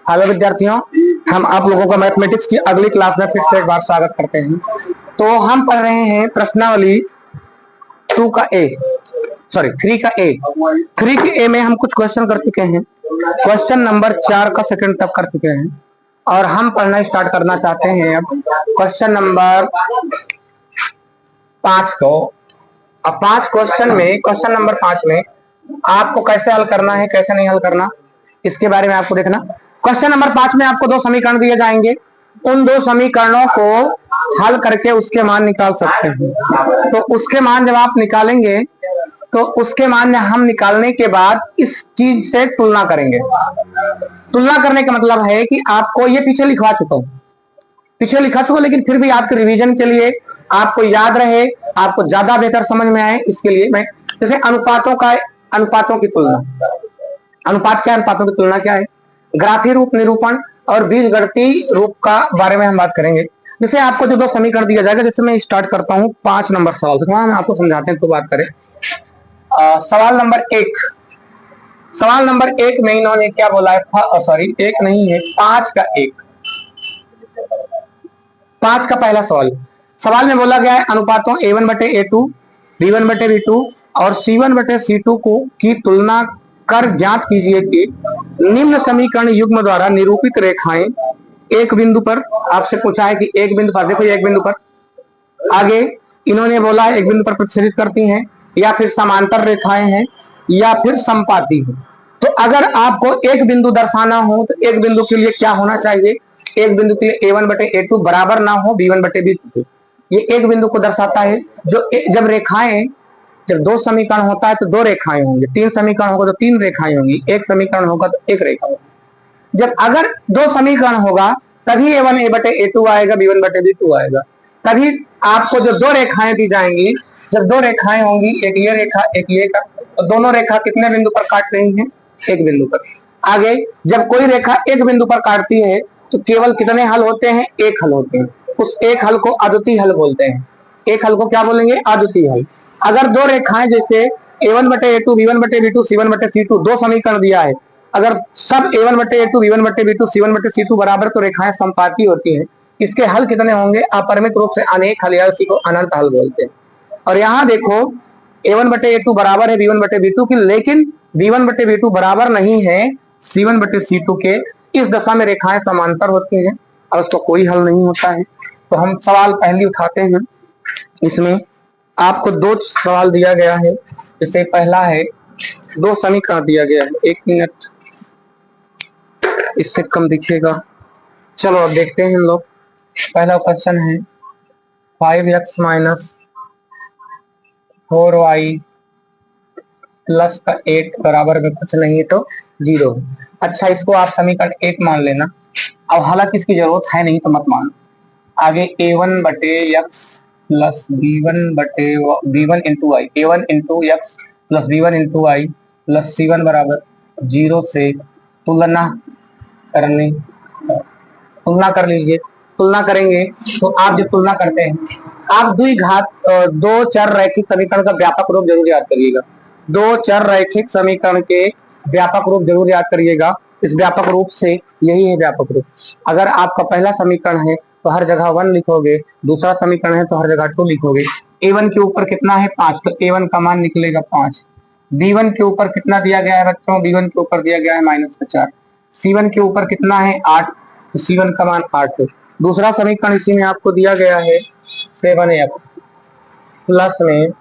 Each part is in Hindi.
हेलो विद्यार्थियों, हम आप लोगों का मैथमेटिक्स की अगली क्लास में फिर से एक बार स्वागत करते हैं। तो हम पढ़ रहे हैं प्रश्नावली 2 का ए, सॉरी 3 का ए। 3 के ए में हम कुछ क्वेश्चन कर चुके हैं। क्वेश्चन नंबर 4 का सेकंड तक कर चुके हैं और हम पढ़ना स्टार्ट करना चाहते हैं अब क्वेश्चन नंबर 5 को। अब 5 क्वेश्चन में, क्वेश्चन नंबर 5 में आपको कैसे हल करना है, कैसे नहीं हल करना, इसके बारे में आपको देखना। क्वेश्चन नंबर 5 में आपको 2 समीकरण दिए जाएंगे। उन 2 समीकरणों को हल करके उसके मान निकाल सकते हैं। तो उसके मान जब आप निकालेंगे तो उसके मान हम निकालने के बाद इस चीज से तुलना करेंगे। तुलना करने का मतलब है कि आपको ये पीछे लिखवा चुका हूं, लेकिन फिर भी आपके रिवीजन के लिए, आपको याद रहे, आपको ज्यादा बेहतर समझ में आए, इसके लिए मैं जैसे अनुपातों की तुलना। अनुपात क्या है, अनुपातों की तुलना क्या है, ग्राफी रूप निरूपण और बीजगणितीय रूप का बारे में हम बात करेंगे। जैसे आपको जो 2 समीकरण दिया जाएगा, जैसे मैं स्टार्ट करता हूं 5 नंबर सवाल से, हम आपको समझाते हैं तो बात करें। सवाल नंबर 1, सवाल नंबर 1 में इन्होंने क्या बोला है, सॉरी 1 नहीं है, 5 का 1, 5 का पहला सवाल में बोला गया है अनुपातों a1 बटे a2, b1 बटे b2 और c1 बटे c2 को की तुलना कर ज्ञात कीजिए कि निम्न समीकरण युग्म द्वारा निरूपित रेखाएं एक बिंदु पर, आपसे पूछा है कि एक बिंदु पर, देखो एक बिंदु पर, आगे इन्होंने बोला एक बिंदु पर प्रतिच्छेदित करती हैं, या फिर समांतर रेखाएं हैं, या फिर समपाती है। तो अगर आपको एक बिंदु दर्शाना हो तो एक बिंदु के लिए क्या होना चाहिए, एक बिंदु के लिए a1 बटे a2 बराबर ना हो b1 बटे b2। ये एक बिंदु को दर्शाता है। जब रेखाएं, जब 2 समीकरण होता है तो 2 रेखाएं होंगी, 3 समीकरण होगा तो 3 रेखाएं होंगी, एक समीकरण होगा तो 1 रेखा होगी। जब अगर 2 समीकरण होगा तभी a1 a बटे a2 आएगा, b1 बटे b2 आएगा। तभी आपको जो 2 रेखाएं दी जाएंगी, जब 2 रेखाएं होंगी, एक ये रेखा एक ये रेखा, तो दोनों रेखा कितने बिंदु पर काट रही हैं, एक बिंदु पर। आगे जब कोई रेखा एक बिंदु पर काटती है तो केवल कितने हल होते हैं, एक हल होते हैं। उस एक हल को अद्वितीय हल बोलते हैं। एक हल को क्या बोलेंगे, अद्वितीय हल। अगर 2 रेखाएं जैसे a1 बटे a2, b1 बटे b2, c1 बटे c2, 2 समीकरण दिया है, अगर सब a1 बटे a2, b1 बटे b2, c1 बटे c2 बराबर तो रेखाएं समपाती होती हैं। इसके हल कितने होंगे, अपरिमित रूप से अनेक हल, या उसी को अनंत हल बोलते हैं। और यहाँ देखो a1 बटे a2 बराबर है b1 बटे b2 की, लेकिन b1 बटे b2 बराबर नहीं है c1 बटे c2 के। इस दशा में रेखाएं समांतर होती हैं और उसका कोई हल नहीं होता है। तो हम सवाल पहले उठाते हैं। इसमें आपको 2 सवाल दिया गया है। जैसे पहला है, 2 समीकरण दिया गया है, 1 मिनट, इससे कम दिखेगा। चलो अब देखते हैं हम लोग। पहला क्वेश्चन है 5x माइनस 4y प्लस का 8 बराबर में कुछ नहीं है तो 0। अच्छा, इसको आप समीकरण 1 मान लेना। अब हालांकि इसकी जरूरत है नहीं तो मत मानो। आगे a1 बटे x plus b1 into I, a1 into x plus b1 into I plus c1 बराबर 0 से तुलना कर लीजिए। तुलना करेंगे तो आप जब तुलना करते हैं, आप द्विघात 2 चर रैखिक समीकरण का व्यापक रूप जरूर याद करिएगा। 2 चर रैखिक समीकरण के व्यापक रूप जरूर याद करिएगा। इस व्यापक रूप से, यही है व्यापक रूप। अगर आपका पहला समीकरण है तो हर जगह 1 लिखोगे, दूसरा समीकरण है तो हर जगह 2 लिखोगे। a1 के ऊपर कितना है, 5, तो a1 का मान निकलेगा 5। b1 के ऊपर कितना दिया गया है बच्चों, b1 के ऊपर दिया गया है -4। c1 के ऊपर कितना है 8, तो c1 का मान 8 है। दूसरा समीकरण इसी में आपको दिया गया है 7x प्लस में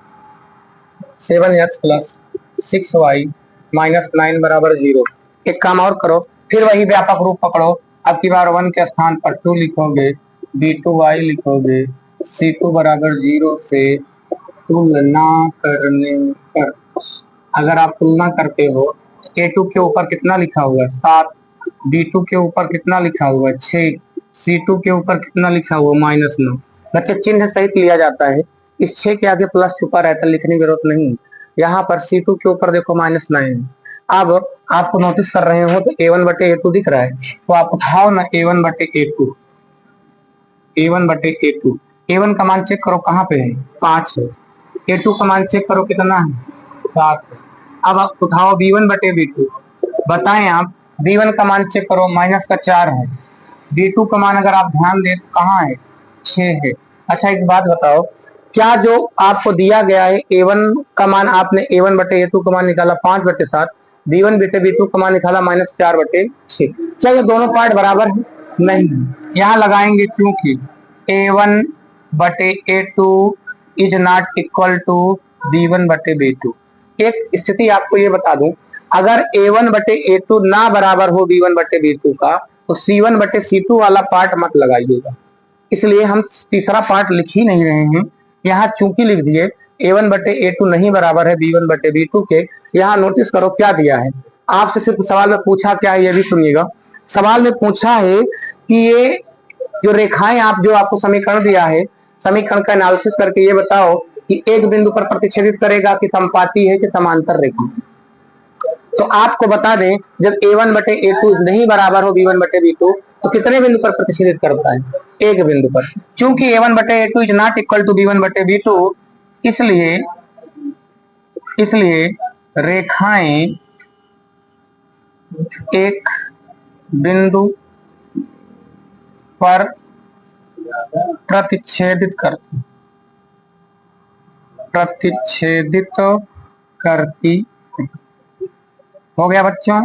7x प्लस 6y माइनस 9 बराबर 0। एक काम और करो, फिर वही व्यापक रूप पकड़ो। अब की बार 1 के स्थान पर 2 लिखोगे, b2y लिखोगे, c2 बराबर 0 से तुलना करने पर, अगर आप तुलना करते हो, a2 के ऊपर कितना लिखा हुआ है 7, b2 के ऊपर कितना लिखा हुआ है 6, c2 के ऊपर कितना लिखा हुआ -9। बच्चे चिन्ह सहित लिया जाता है, इस 6 के आगे प्लस छुपा रहता है, लिखने की जरूरत नहीं। यहाँ पर c2 के ऊपर देखो -9। अब आपको नोटिस कर रहे हो तो a1 बटे a2 दिख रहा है, तो आप उठाओ ना a1 बटे a2, a1 बटे a2। a1 का मान चेक करो कहाँ पे है, 5 है। a2 का मान चेक करो कितना है, 7 है। अब आप उठाओ b1 बटे b2, बताएं आप B1 का मान चेक करो, माइनस का 4 है। B2 का मान अगर आप ध्यान दें तो कहाँ है, 6 है। अच्छा एक बात बताओ, क्या जो आपको दिया गया है A1 का मान, आपने A1 बटे A2 का मान निकाला 5/7, B1 बटे B2 का मान निकाला -4/6, क्या ये दोनों पार्ट बराबर है? नहीं। यहाँ लगाएंगे क्योंकि A1 बटे A2 is not equal to B1 बटे B2। एक स्थिति आपको ये बता दूं, अगर A1 बटे A2 ना बराबर हो B1 बटे B2 का, तो C1 बटे C2 वाला पार्ट मत लगाइएगा। इसलिए हम तीसरा पार्ट लिख ही नहीं रहे हैं। यहाँ चूंकि लिख दिए A1 बटे A2 नहीं बराबर है B1 बटे B2 के। यहाँ नोटिस करो क्या दिया है, आपसे सिर्फ सवाल में पूछा क्या है ये भी सुनिएगा। सवाल में पूछा है कि ये जो रेखाएं आप, जो आपको समीकरण दिया है, समीकरण का एनालिसिस करके ये बताओ कि एक बिंदु पर प्रतिच्छेदित करेगा कि समपाती है कि समांतर रेखा। तो आपको बता दें, जब A1 बटे A2 नहीं बराबर हो B1 बटे B2, तो कितने बिंदु पर प्रतिच्छेदित करता है, एक बिंदु पर। चूंकि A1 बटे A2 is not equal to B1 बटे B2, इसलिए इसलिए रेखाएं एक बिंदु पर प्रतिच्छेदित करती। हो गया बच्चों,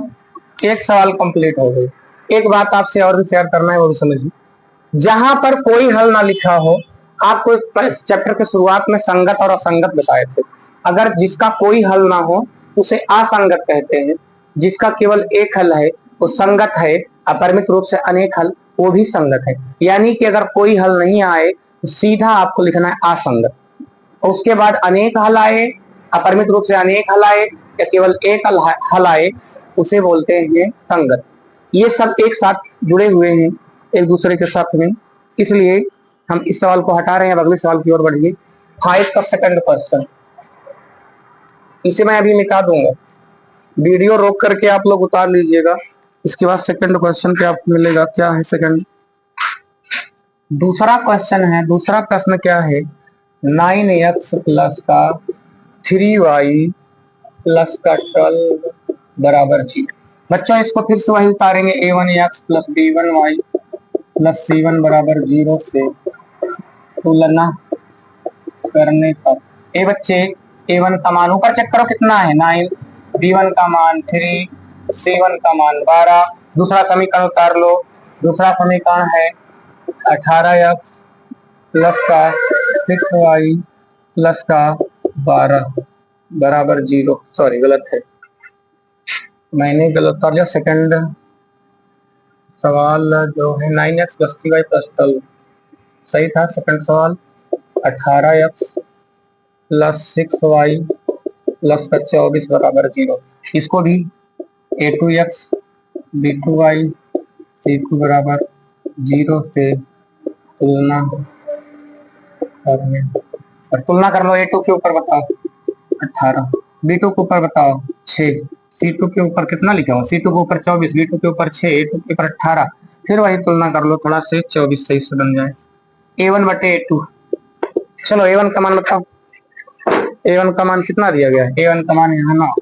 एक सवाल कंप्लीट हो गई। एक बात आपसे और भी शेयर करना है, वो भी समझिए। जहां पर कोई हल ना लिखा हो, आपको चैप्टर के शुरुआत में संगत और असंगत बताए थे। अगर जिसका कोई हल ना हो उसे असंगत कहते हैं, जिसका केवल एक हल है वो संगत है, अपरिमित रूप से अनेक हल वो भी संगत है। यानी कि अगर कोई हल नहीं आए तो सीधा आपको लिखना है असंगत, और उसके बाद अनेक हल आए, अपरिमित रूप से अनेक हल आए या केवल एक हल आए, उसे बोलते हैं संगत। ये सब एक साथ जुड़े हुए हैं एक दूसरे के साथ में, इसलिए हम इस सवाल को हटा रहे हैं। अब अगले सवाल की ओर बढ़िए। 5 का सेकंड क्वेश्चन, इसे मैं अभी मिटा दूंगा, वीडियो रोक करके आप लोग उतार लीजिएगा। इसके बाद सेकंड क्वेश्चन पे आपको मिलेगा। क्या है सेकंड, दूसरा क्वेश्चन है। दूसरा प्रश्न क्या है, 9x प्लस का 3y प्लस का 12 बराबर 0। बच्चों इसको फिर से वही उतारेंगे, A1x plus B1y plus C1 बराबर 0 से तुलना करने पर। ए बच्चे, A1 का मान ऊपर चेक करो कितना है 9, B1 का मान 3, C1 का मान 12। दूसरा समीकरण उतार लो। दूसरा समीकरण है 18x प्लस का 6y प्लस का 12 बराबर 0। सॉरी गलत है, मैंने गलत उतार लिया। सेकंड सवाल जो है 9x प्लस 3y प्लस 12 सही था। सेकंड सवाल 18x प्लस 6y प्लस का 24 बराबर 0। इसको भी A2x B2y C2 बराबर 0 से तुलना करने पर। तुलना कर लो, A2 के ऊपर बताओ 18, B2 के ऊपर बताओ 6, C2 के ऊपर कितना लिखा हो, C2 के ऊपर 24, B2 के ऊपर 6, A2 के ऊपर 18। फिर वही तुलना कर लो थोड़ा से, 24 सही से बन जाए। A1 बटे A2, चलो A1 का मान बताओ। A1 का मान कितना दिया गया है, A1 का मान यहाँ 9,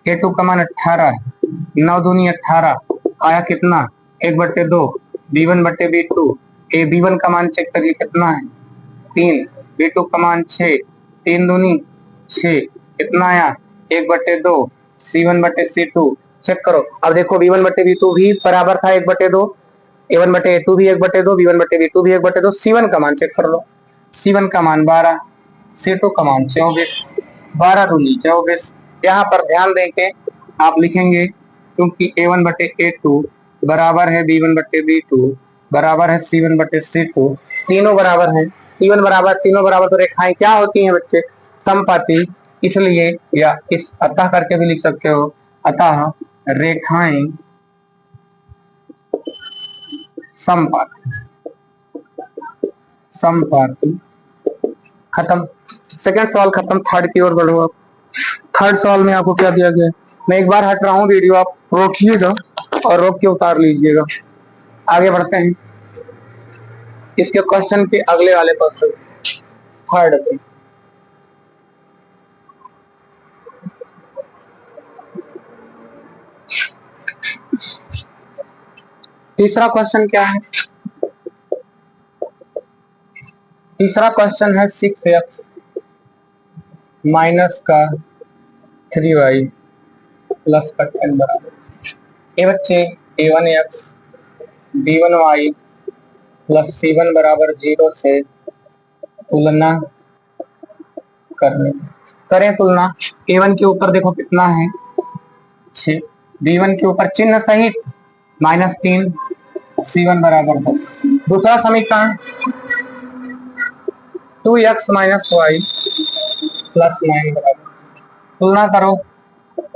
A2 का मान 18 है, 9 दूनी 18 आया कितना 1/2। B1 बटे B2, B1 का मान चेक करिए कितना है 3, B2 का मान 6, 3 दूनी 6 कितना आया 1/2। C1 बटे C2 चेक करो। अब देखो B1 बटे B2 भी बराबर था 1/2, A1 बटे A2 भी 1/2, B1 बटे B2 भी 1/2। C1 का मान चेक कर लो, C1 का मान 12, C2 का मान 24, 12 दूनी 24। यहाँ पर ध्यान दें के आप लिखेंगे, क्योंकि A1 बटे A2 बराबर है B1 बटे B2 बराबर है C1 बटे C2, तीनों बराबर है। तीनों बराबर तो रेखाएं क्या होती हैं बच्चे, समपाती। इसलिए या इस अतः करके भी लिख सकते हो, अतः रेखाएं समपाती। समपाती खत्म। सेकंड सवाल खत्म, थर्ड की ओर बढ़ो। आप थर्ड सवाल में आपको क्या दिया गया है, मैं एक बार हट रहा हूँ, वीडियो आप रोकिएगा और रोक के उतार लीजिएगा। आगे बढ़ते हैं इसके क्वेश्चन के अगले वाले क्वेश्चन, थर्ड पे। तीसरा क्वेश्चन क्या है? तीसरा क्वेश्चन है 6x माइनस का 3y प्लस का 10 बराबर। ये बच्चे a1x b1y प्लस c1 बराबर 0 से तुलना करें तुलना। a1 के ऊपर देखो कितना है 6, b1 के ऊपर चिन्ह सहित -3, c1 बराबर 10। दूसरा समीकरण 2x माइनस वाई प्लस 9 बराबर, तुलना करो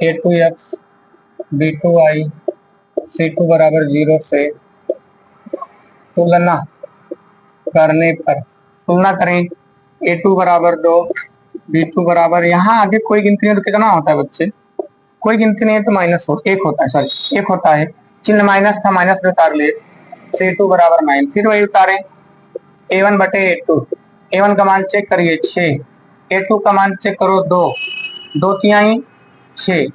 a2x b2y c2 बराबर 0 से तुलना करने पर, तुलना करें a2 बराबर 2 b2 बराबर, यहाँ आगे कोई गिनती नहीं तो कितना होता है बच्चे? कोई गिनती नहीं है तो माइनस एक होता है, सॉरी एक होता है, चिन्ह माइनस था, माइनस में उतार लिए, c2 बराबर 9, फिर वही उतारे a1 बटे a2, a1 का मान चेक करिए 6, a2 का मान चेक करो 2, 2 तिहाई 6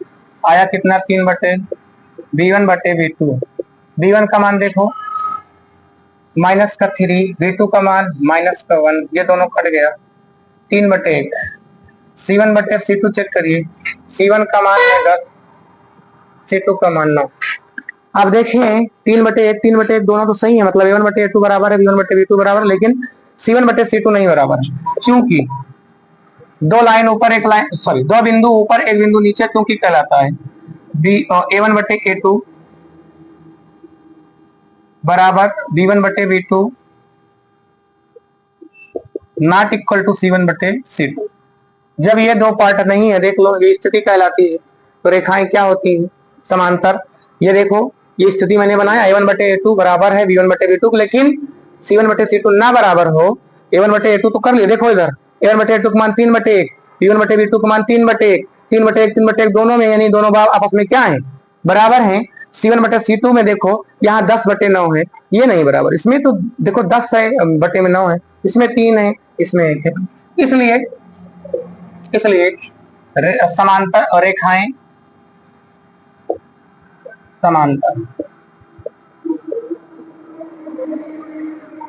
आया कितना 3 बटे b1 बटे b2, b1 का मान देखो माइनस का 3, b2 का मान माइनस का 1, ये दोनों कट गया 3 बटे 1, c1 बटे c2 चेक करिए, c1 का मान है 10, c2 का मान 9। अब देखें 3 बटे 1 दोनों तो सही है, मतलब a1 बटे a2 बराबर है, b1 बटे b2 बराबर, लेकिन c1 बटे c2 नहीं बराबर है, क्योंकि दो लाइन ऊपर एक लाइन, सॉरी दो बिंदु ऊपर एक बिंदु नीचे, क्योंकि कहलाता है a1 बटे a2 बराबर b1 बटे b2 not equal to c1 बटे c2। जब ये दो पार्ट नहीं है, देख लो ये स्थिति कहलाती है, तो रेखाएं क्या होती हैं? समांतर। ये देखो ये स्थिति मैंने बनाया, a1 बटे a2 बराबर है b1 बटे b2, लेकिन c1 बटे c2 ना बराबर हो, a1 बटे a2 तो कर लिए, देखो इधर a1 बटे a2 का मान 3 बटे 1, b1 बटे b2 का मान 3 बटे 1, 3 बटे 1 3 बटे 1 दोनों में, यानी दोनों भाव आपस में क्या है? बराबर हैं। c1 बटे c2 में देखो यहाँ 10 बटे 9 है, ये नहीं बराबर, इसमें तो देखो 10 है बटे में 9 है, इसमें 3 है, इसमें 1 है, इसलिए समांतर और रेखाएं समांतर।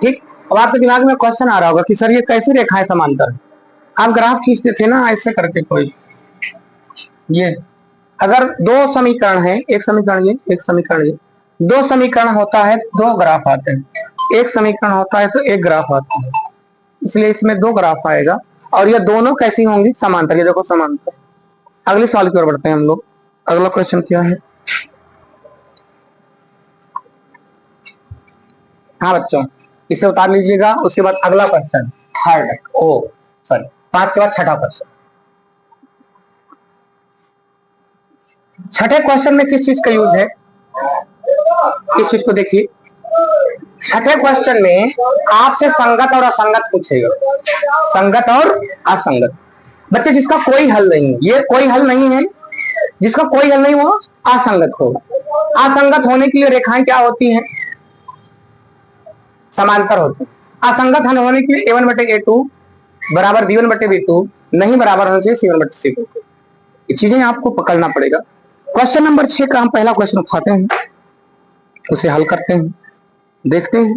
ठीक, अब आपके दिमाग में क्वेश्चन आ रहा होगा कि सर ये कैसे रेखाएं समांतर? आप ग्राफ खींचते थे ना ऐसे करके, कोई ये अगर दो समीकरण है, एक समीकरण ये, एक समीकरण ये, दो समीकरण होता है दो ग्राफ आते हैं, एक समीकरण होता है तो एक ग्राफ आता है, इसलिए इसमें दो ग्राफ आएगा और ये दोनों कैसी होंगी? समांतर। ये देखो समांतर। अगले सवाल की ओर बढ़ते हैं हम लोग। अगला क्वेश्चन क्या है? हाँ बच्चों, इसे उतार लीजिएगा। उसके बाद अगला क्वेश्चन थर्ड, ओ सॉरी 5 के बाद छठा क्वेश्चन। छठे क्वेश्चन में किस चीज का यूज है? इस चीज को देखिए, छठे क्वेश्चन में आपसे संगत और असंगत पूछेगा, संगत और असंगत। बच्चे जिसका कोई हल नहीं है, ये कोई हल नहीं है, जिसका कोई हल नहीं वो असंगत होगा। असंगत होने के लिए रेखाएं क्या होती हैं? समांतर होती है। असंगत हल होने के लिए a1 बटे a2 बराबर b1 बटे b2 नहीं बराबर होना चाहिए c1 बटे c2। ये चीजें आपको पकड़ना पड़ेगा। क्वेश्चन नंबर 6 का हम पहला क्वेश्चन उठाते हैं, उसे हल करते हैं, देखते हैं।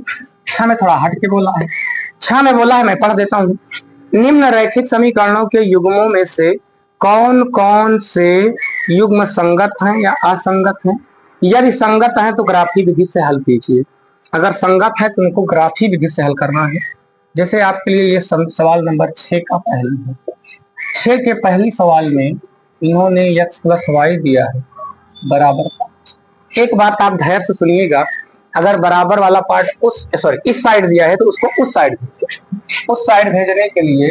6 में थोड़ा हट के बोला है, 6 में बोला है, मैं पढ़ देता हूं। निम्न रैखिक समीकरणों के युग्मों में से कौन कौन से युग्म संगत हैं या असंगत हैं? यदि संगत हैं तो ग्राफी विधि से हल कीजिए, अगर संगत है तो उनको ग्राफी विधि से हल करना है। जैसे आपके लिए ये सवाल नंबर 6 का पहला है। 6 के पहली सवाल में इन्होंने x प्लस वाई दिया है बराबर। एक बात आप धैर्य से सुनिएगा, अगर बराबर वाला पार्ट इस साइड दिया है तो उसको उस साइड भेजने के लिए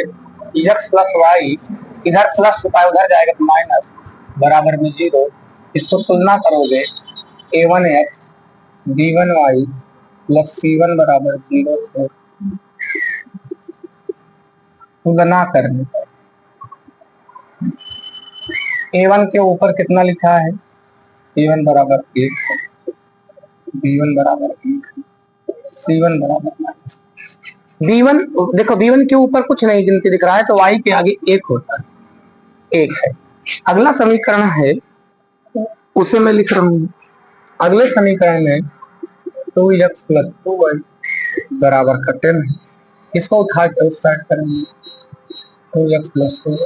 x प्लस वाई, इधर प्लस होता है उधर जाएगा तो माइनस, बराबर में 0। इसको तुलना करोगे a1x b1y प्लस c1 बराबर 0 से तुलना करने पर a1 के ऊपर कितना लिखा है? a1 बराबर 1, b1 बराबर 1, c1 बराबर b1। देखो b1 के ऊपर कुछ नहीं गिनती दिख रहा है तो y के आगे 1 होता है, 1 है। अगला समीकरण है, उसे मैं लिख रहा हूं। अगले समीकरण में 2x प्लस 2y बराबर का 10 है। इसको उठा के उस साइड करेंगे 2x प्लस 2y।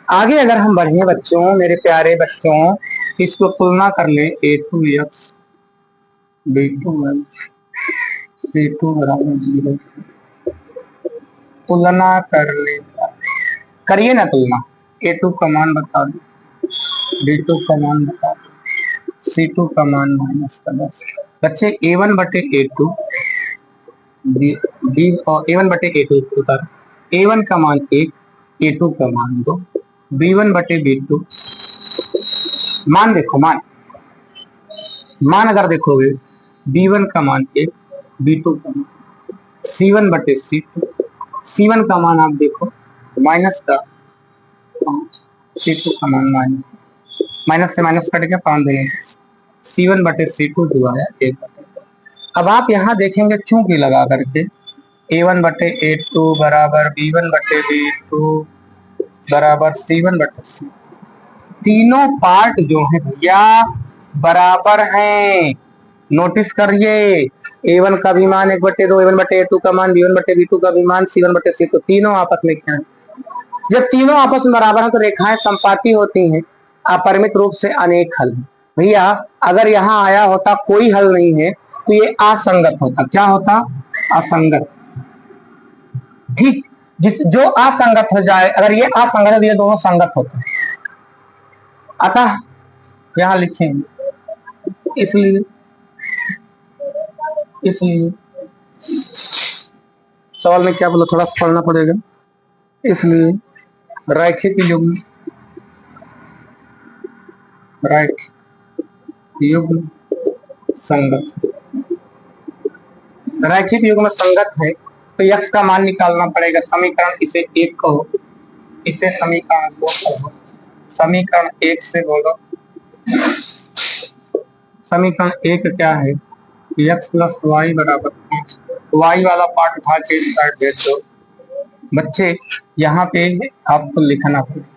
आगे अगर हम बढ़े बच्चों, मेरे प्यारे बच्चों, इसको तुलना कर ले a2x b2y c2 बराबर 0। तुलना कर ले, करिए ना तुलना। a2 का मान बता दो, b2 का मान बता दो, c2 का मान -10। बच्चे a1 बटे a2 b और a1 बटे a2 उतार, a1 का मान 1, a2 का मान 2, b1 बटे b2 मान देखो, मान अगर देखोगे b1 का मान 1, b2 का मान, c1 बटे c2, c1 का मान आप देखो -5, c2 का मान माइनस से माइनस कट के 5 देंगे, c1 बटे c2 जो आया 1 बटे। अब आप यहाँ देखेंगे चूंकि लगा करके a1 बटे a2 बराबर b1 बटे b2 बराबर c1 बटे c, तीनों पार्ट जो है भैया बराबर हैं। नोटिस करिए, a1 का भी मान 1/2, a1 बटे a2 का मान, b1 बटे b2 का भी मान, c1 बटे c2, तीनों आपस में क्या है? जब तीनों आपस में बराबर हैं तो रेखाएं संपाती होती हैं, अपरिमित रूप से अनेक हल। भैया अगर यहाँ आया होता कोई हल नहीं है तो ये असंगत होता। क्या होता? असंगत। ठीक, जो असंगत हो जाए, अगर ये असंगत है, ये दोनों संगत होते हैं। अतः यहां लिखेंगे इसलिए सवाल में क्या बोला, थोड़ा सा पढ़ना पड़ेगा। इसलिए रैखिक युग्म संगत, रैखिक युग्म संगत है तो x का मान निकालना पड़ेगा। समीकरण इसे 1 कहो, इसे समीकरण 2 कहो, समीकरण 1 से बोलो, समीकरण 1 क्या है? x प्लस वाई बराबर 5, वाई वाला पार्ट उठा के इस साइड भेज दो। बच्चे यहाँ पे आपको लिखना पड़ेगा,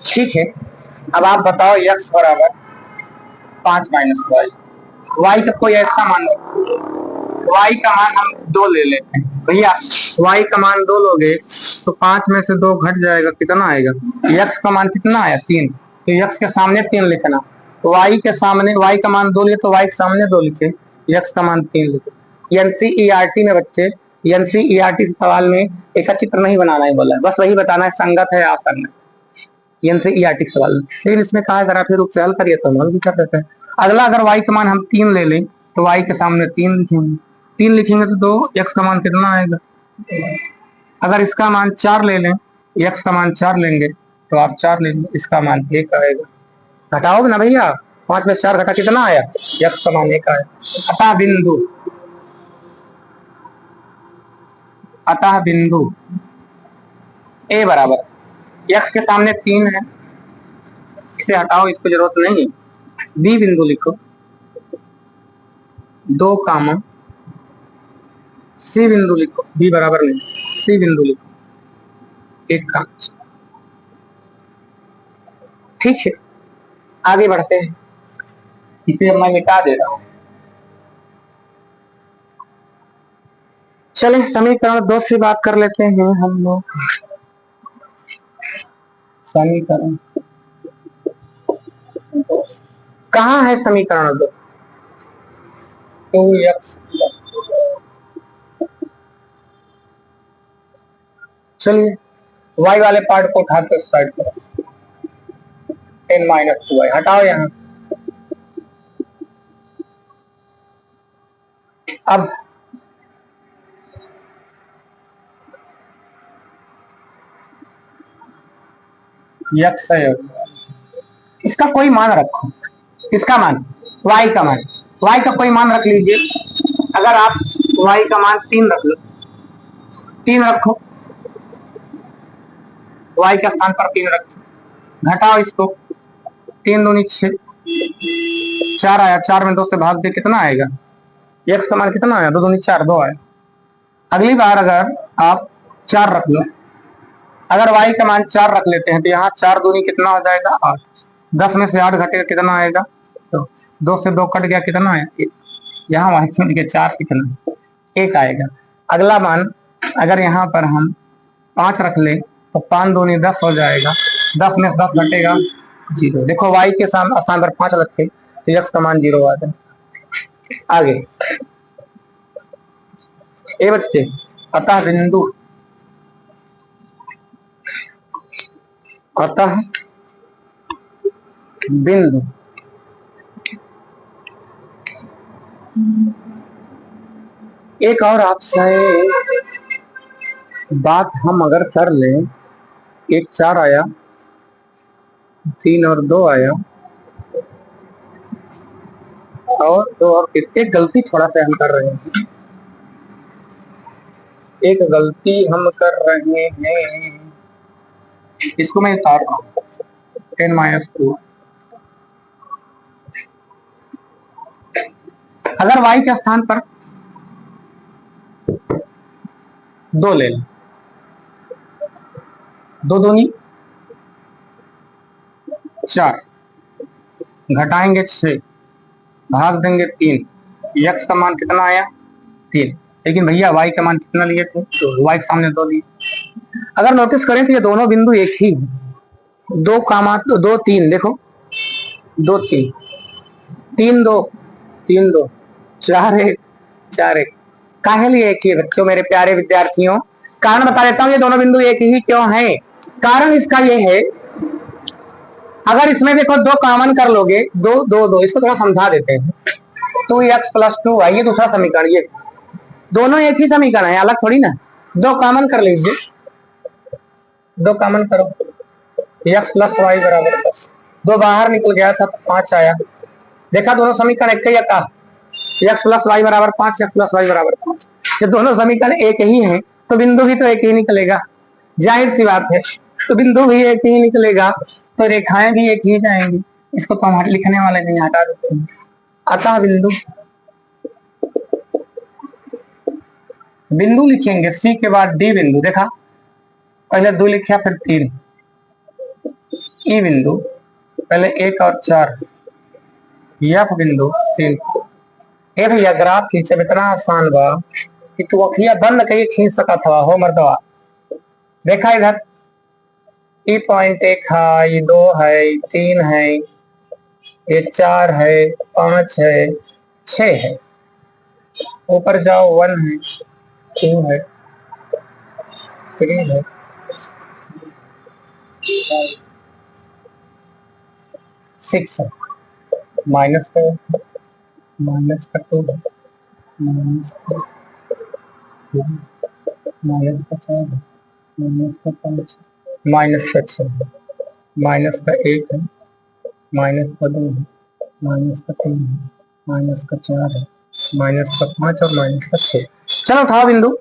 ठीक है। अब आप बताओ x बराबर 5 माइनस वाई, वाई का कोई ऐसा मान, y का मान हम 2 ले लेते हैं भैया। y का मान 2 लोगे तो 5 में से 2 घट जाएगा, कितना आएगा? x का मान कितना आया? 3, तो x के सामने 3 लिखना, y के सामने, y का मान 2 लिए तो y के सामने 2 लिखे, x का मान 3 लिखे। एनसीईआरटी में बच्चे, एनसीईआरटी सवाल में एक चित्र नहीं बनाना है बोला है, बस वही बताना है संगत है असंगत, एनसीईआरटी सवाल में। लेकिन इसमें कहा है ग्राफीय रूप से हल करिए तो हल भी कर देते हैं। अगला अगर y का मान हम 3 ले लें तो y के सामने 3 लिखेंगे, 3 लिखेंगे तो 2, x का मान कितना आएगा? अगर इसका मान 4 ले लें, x का मान 4 लेंगे तो आप 4 लेंगे, इसका मान 1 आएगा। घटाओगे ना भैया, 5 में 4 घटा कितना आया? x का मान 1 आया। अतः बिंदु a बराबर, x के सामने 3 है, इसे हटाओ, इसको जरूरत नहीं। b बिंदु लिखो 2 कामा, c बिंदु लिखो, b बराबर नहीं, c बिंदु लिखो 1 का। ठीक है, आगे बढ़ते हैं, इसे अब मैं मिटा दे रहा हूं। चले समीकरण 2 से बात कर लेते हैं हम लोग। समीकरण कहाँ है? समीकरण 2, 2x, चलिए y वाले पार्ट को उठा के साइड करो, 10 माइनस 2y हटाओ यहां। अब x है, इसका कोई मान रखो, इसका मान y का मान, y का कोई मान रख लीजिए। अगर आप y का मान 3 रख लो, 3 रखो, y के स्थान पर 3 रखो, घटाओ इसको, 3 दूनी 6, 4 आया, 4 में 2 से भाग दे, कितना आएगा? x का मान कितना आया? 2 दूनी 4, 2 आया। अगली बार अगर आप 4 रख लो, अगर y का मान 4 रख लेते हैं तो यहाँ 4 दूनी कितना हो जाएगा 8। 10 में से 8 घटेगा कितना आएगा, तो 2 से 2 कट गया कितना है 1। यहाँ y की के 4 कितना 1 आएगा। अगला मान अगर यहाँ पर हम 5 रख ले तो 5 दूनी 10 हो जाएगा, 10 में से 10 घटेगा 0। देखो y के स्थान पर 5 रखे तो x का मान 0 आ जाए। आगे ए बच्चे, अतः बिंदु एक और आपसे बात हम अगर कर लें, 1 4 आया, 3 और 2 आया, और 2 और फिर एक गलती थोड़ा सा हम कर रहे हैं, एक गलती हम कर रहे हैं, इसको मैं उतार रहा हूँ 10 - 2। अगर y के स्थान पर 2 ले लें, 2 दूनी 4, घटाएंगे 6, भाग देंगे 3, x का मान कितना आया 3। लेकिन भैया y का मान कितना लिए थे, तो y के सामने 2 लिए। अगर नोटिस करें तो ये दोनों बिंदु एक ही है, 2 कामा 2 3, देखो 2 3, 3 2 3 2, 4 1 4 1। काहे लिए एक ही बच्चों, मेरे प्यारे विद्यार्थियों, कारण बता देता हूँ ये दोनों बिंदु एक ही क्यों है। कारण इसका ये है, अगर इसमें देखो 2 कॉमन कर लोगे, 2 2 2, इसको थोड़ा समझा देते हैं। 2x + 2y, ये दूसरा समीकरण, ये दोनों एक ही समीकरण है, अलग थोड़ी ना। 2 कॉमन कर लीजिए, 2 कॉमन करो, x + y = 10। 2 बाहर निकल गया था तो 5 आया। देखा दोनों समीकरण एक ही था, x + y = 5, x + y = 5। ये दोनों समीकरण एक ही हैं तो बिंदु भी तो एक ही निकलेगा, जाहिर सी बात है। तो बिंदु भी एक ही निकलेगा तो रेखाएं भी एक ही जाएंगी। इसको तो हम लिखने वाले नहीं, हटा देते हैं। अतः बिंदु लिखेंगे C के बाद D बिंदु, देखा पहले 2 लिखा फिर 3, E बिंदु पहले 1 और 4, F बिंदु 3। ए भैया ग्राफ खींचे इतना आसान बा कि तू अखिया बंद करके खींच सकत हवा हो मर्दवा। देखा इधर ई पॉइंट 1 है, ये 2 है, 3 है, ये 4 है, 5 है, 6 है, ऊपर जाओ 1 है, 2 है, 3 है, 6 है, माइनस का 2 है, माइनस का 3, माइनस का 4 है, माइनस का 5, माइनस का 6 है, माइनस का 1 है, माइनस का 2 है, माइनस का 3 है, माइनस का 4 है, माइनस का 5 और माइनस का 6। चलो उठाओ बिंदु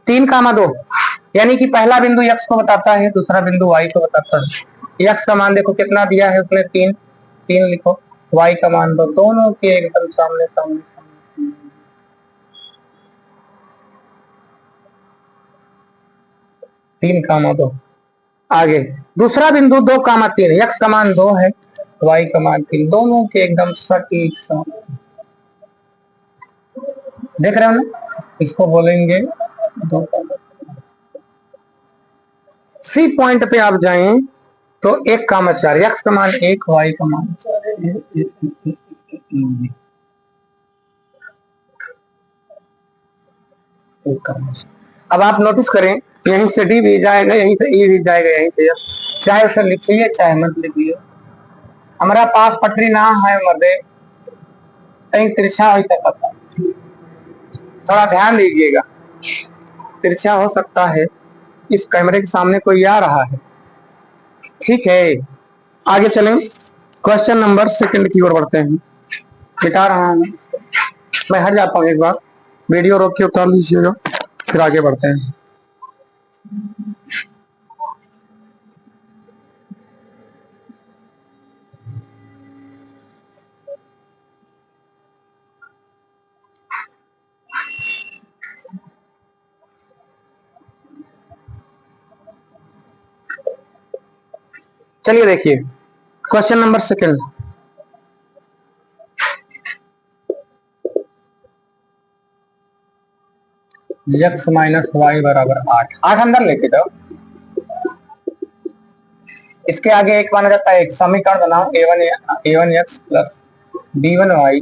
3 कामा 2, यानी कि पहला बिंदु x को बताता है, दूसरा बिंदु y को बताता है। x का मान देखो कितना दिया है उसने 3, 3 लिखो, y का मान दो, दोनों के एकदम सामने सामने 3 कामा 2। आगे दूसरा बिंदु 2 कामा 3, x का मान 2 है, y का मान 3, दोनों के एकदम सटीक सामने। देख रहे हो ना, इसको बोलेंगे 2 कामा। सी पॉइंट पे आप जाएं तो 1 कामा 4, x का मान 1, y का मान 4। अब आप नोटिस करें, यहीं से डी भी जाएगा, यहीं से ई भी जाएगा, यहीं से F। चाहे उसे लिखिए चाहे मत लिखिए, हमारा पास पटरी ना है मर्दे, कहीं तिरछा हो सकता है, थोड़ा ध्यान दीजिएगा, तिरछा हो सकता है। इस कैमरे के सामने कोई आ रहा है, ठीक है। आगे चलें, क्वेश्चन नंबर 2 की ओर बढ़ते हैं। मिटा रहा हूं, मैं हट जाता हूँ एक बार, वीडियो रोक के उतार लीजिएगा, फिर आगे बढ़ते हैं। चलिए देखिए question number second. x minus Y बराबर 8, 8 अंदर लेके जाओ। इसके आगे एक माना जाता है, एक समीकरण बनाओ a1 x plus b1 y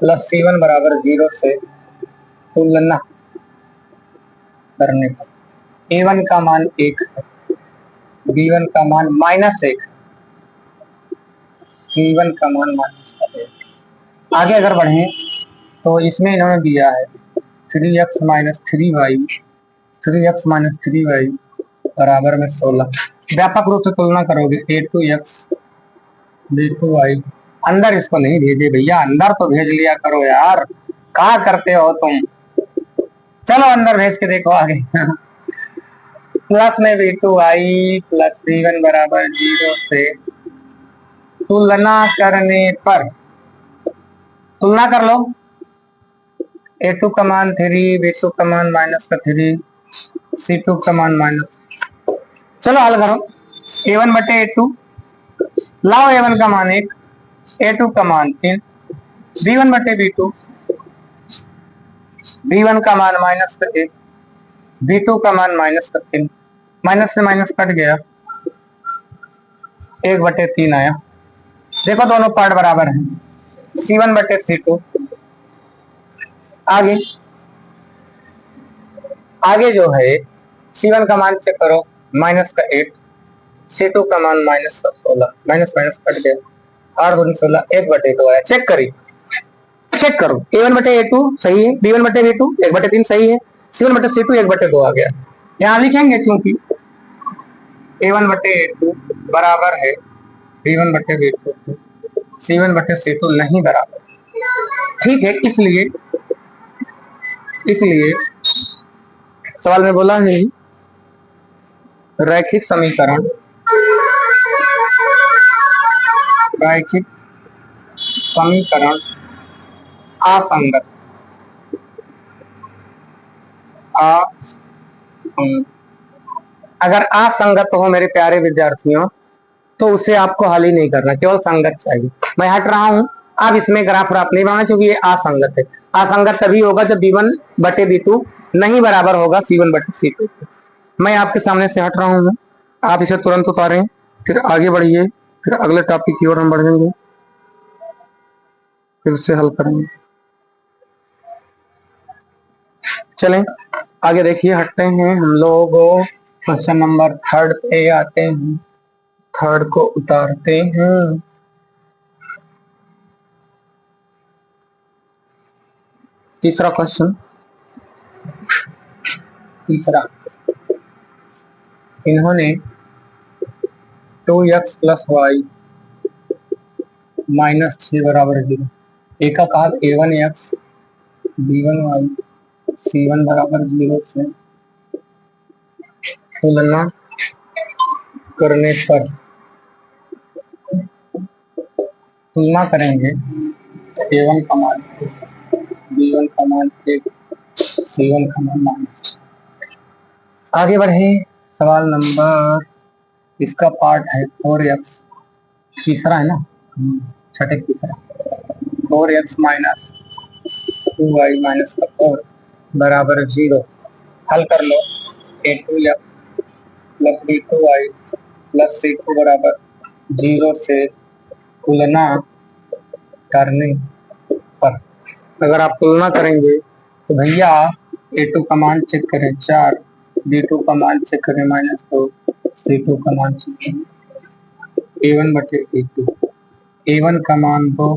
plus c1 बराबर 0 से तुलना करने पर a1 का मान 1 है, b1 का मान -1, c1 का मान -1। आगे अगर बढ़े तो इसमें इन्होंने दिया है 3x माइनस 3y बराबर में 16। व्यापक रूप से तुलना करोगे a2x b2y। अंदर इसको नहीं भेजे भैया, अंदर तो भेज लिया करो यार, कहा करते हो तुम। चलो अंदर भेज के देखो आगे। प्लस में b2y प्लस c1 बराबर 0 से तुलना करने पर, तुलना कर लो, a2 का मान 3, b2 का मान -3, c2 का मान -। चलो हल करो, a1 बटे a2, लाओ a1 का मान 1, a2 का मान 3, b1 बटे b2, b1 का मान -1, b2 का मान -3, माइनस से माइनस कट गया, 1 बटे 3 आया। देखो दोनों पार्ट बराबर हैं, c1 बटे c2। आगे आगे जो है c1 का मान चेक करो, -8, c2 का मान -16, माइनस माइनस कट गया, 8 दूनी 16, 1 बटे 2 आया। चेक करिए, चेक करो, a1 बटे a2 सही है, b1 बटे b2 1 बटे 3 सही है, c1 बटे c2 1 बटे 2 आ गया। यहाँ लिखेंगे क्योंकि a1 बटे a2 बराबर है b1 बटे b2, c1 बटे c2 नहीं बराबर। ठीक है, इसलिए सवाल में बोला है रैखिक समीकरण असंगत, अगर असंगत हो मेरे प्यारे विद्यार्थियों तो उसे आपको हल ही नहीं करना, केवल संगत चाहिए। मैं हट रहा हूं, आप इसमें ग्राफ नहीं बनाना क्योंकि ये असंगत है। असंगत तभी होगा जब b1 बटे b2 नहीं बराबर होगा c1 बटे c2। मैं आपके सामने से हट रहा हूं, आप इसे तुरंत उतारें, फिर आगे बढ़िए, फिर अगले टॉपिक की ओर हम बढ़ेंगे, फिर उसे हल करेंगे। चलें आगे देखिए, हटते हैं हम लोग क्वेश्चन नंबर 3 पे आते हैं, 3 को उतारते हैं। तीसरा क्वेश्चन, इन्होंने 2x प्लस वाई -6 बराबर 0, एक का कहा a1x b1y c1 बराबर 0 से तुलना करने पर, तुलना करेंगे a1 का मान b1 का मान 1, c1 का मान -। आगे बढ़े, सवाल नंबर, इसका पार्ट है 4x, तीसरा है ना, छठे तीसरा, 4x माइनस 2y माइनस 4 बराबर 0। हल कर लो, a2x plus b2y plus c2 बराबर 0 से तुलना करने पर। अगर आप तुलना करेंगे तो भैया a2 का मान चेक करें 4, b2 का मान चेक करें -2, c2 का मान चेक करें a1 बटे a2, a1 का मान 2